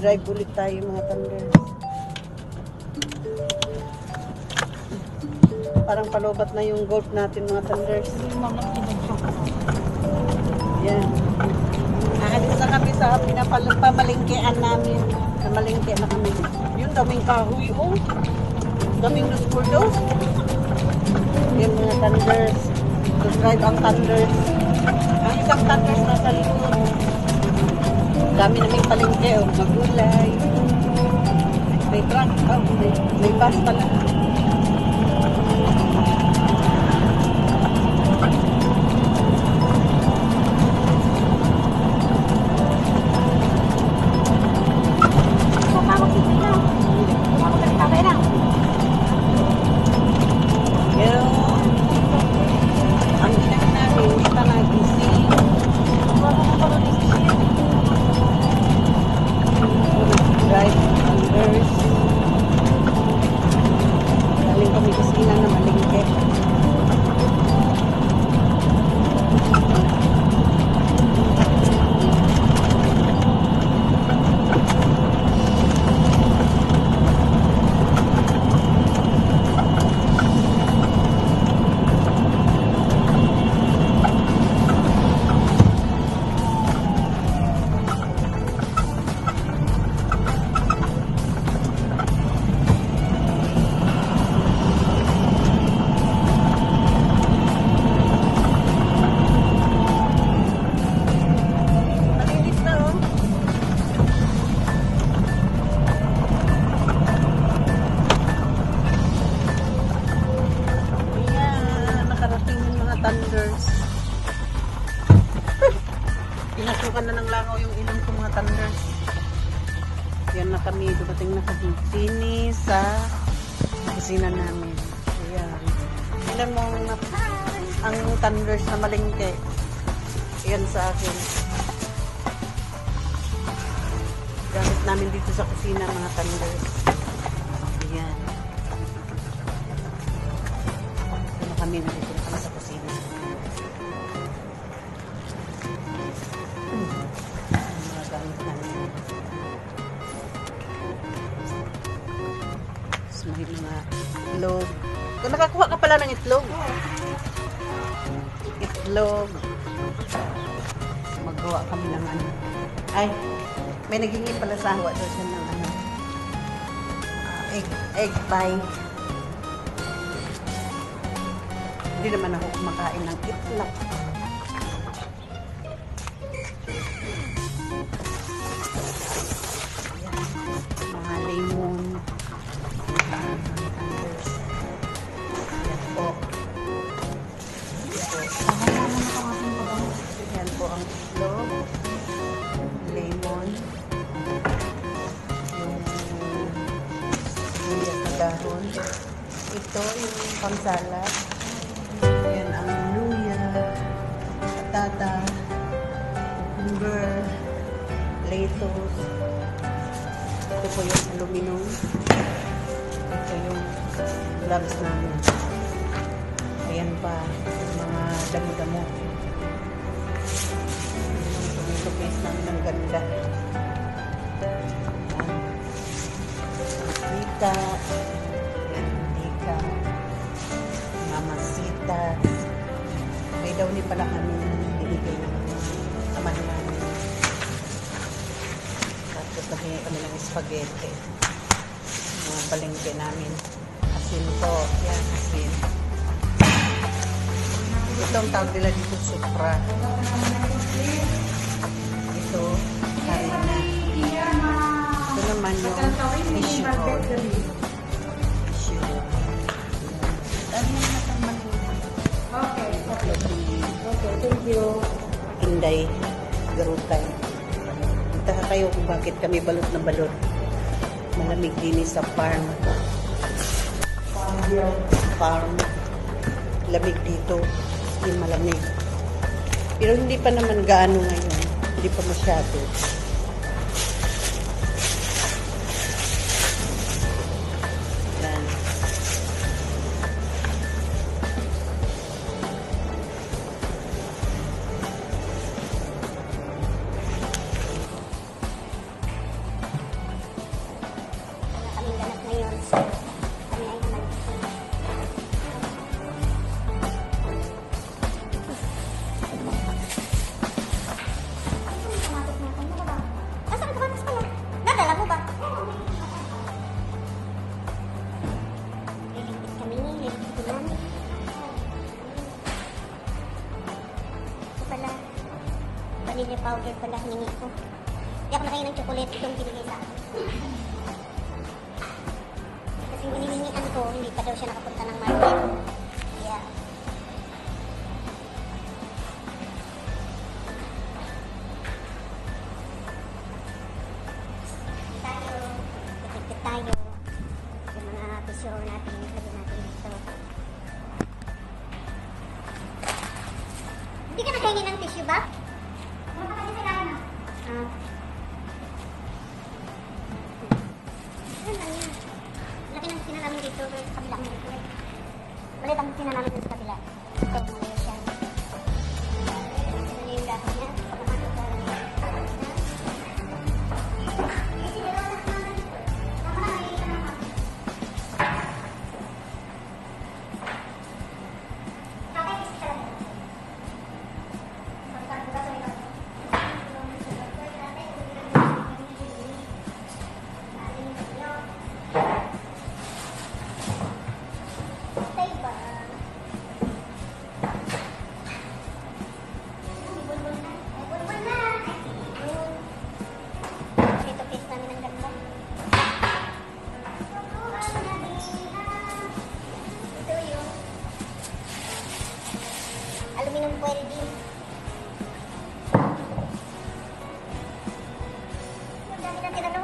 Mag-drive ulit tayo mga Thunders. Parang palobat na yung golf natin mga Thunders. Yan. Naalis na kami sa pinapamalingkean namin. Namalingke na kami. Yung daming kahoy, oh. Daming nuskurdos. Yung mga Thunders. To drive ang Thunders. Ang isang Thunders nasa likod. Dami naming palengke, oh. Magulay. May truck, oh. May bus pala. Thunders. Pinasukan na ng langaw yung ilong ko mga Thunders. Yan na kami, dumating na kami sini sa kusina namin. Ayan. Ilan mo ang Thunders na malingke. Yan sa akin. Gamit namin dito sa kusina mga Thunders. Ayan. Ano kami nandito na kami sa kusina. Mga gamit namin. Tapos may mga itlog. Nakakuha ka pala ng itlog. Itlog. Magawa kami ng ano. Ay, may nagingin pala sa hawa doon siya ng ano. Egg pie. Hindi naman ako kumakain ng itlog. Mga lemon. Yan po. Yan po ang itlog. Lemon. Yung dahon. Ito yung pangsalad. Yan ang luya, patata, cucumber, lettuce. Ito po yung aluminum. Ito yung gloves namin. Ayan pa, mga damo-damo. Tomato paste namin ang ganda. Mantika. Mantika. Mamasitas. May daw ni pala kami binigay ng samahan namin. Tapos naghingi kami ng spaghetti. Mga palengke namin. Asin po. Yan, asin. Ito ang tawag nila dito, supra. Ito, harina. Ito naman yung tissue roll. Tissue roll. Ano naman ang malunan? Okay, thank you. Inday, garutay. Punta kayo kung bakit kami balot na balot. Malamig din sa farm. Farm. Lamig dito. Hindi malamig. Pero hindi pa naman gaano ngayon. Hindi pa masyado. Yan. powder pala hiningi ko. Hindi ako nakain ng chocolate itong binigay sa akin. Kasi yung hinihingian ko, hindi pa daw siya nakapunta ng market. Yeah. Tayo. Tikit tayo. Yung mga tissue natin, lagyan natin dito. Hindi ka nakainin ng tissue ba? Ano pa kasi sa kaya na? Ano lang yan? Laki ng tina namin dito, sa kabila mo dito. Balit ang tina namin dito sa kabila. Ito, mali siya. Ito na yung gato niya. Pagkamasok ka lang yan. Aluminum foil din. Ang dami natin ano?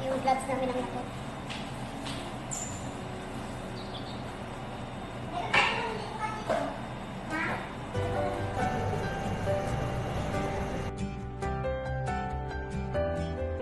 Yung gloves namin ang laki.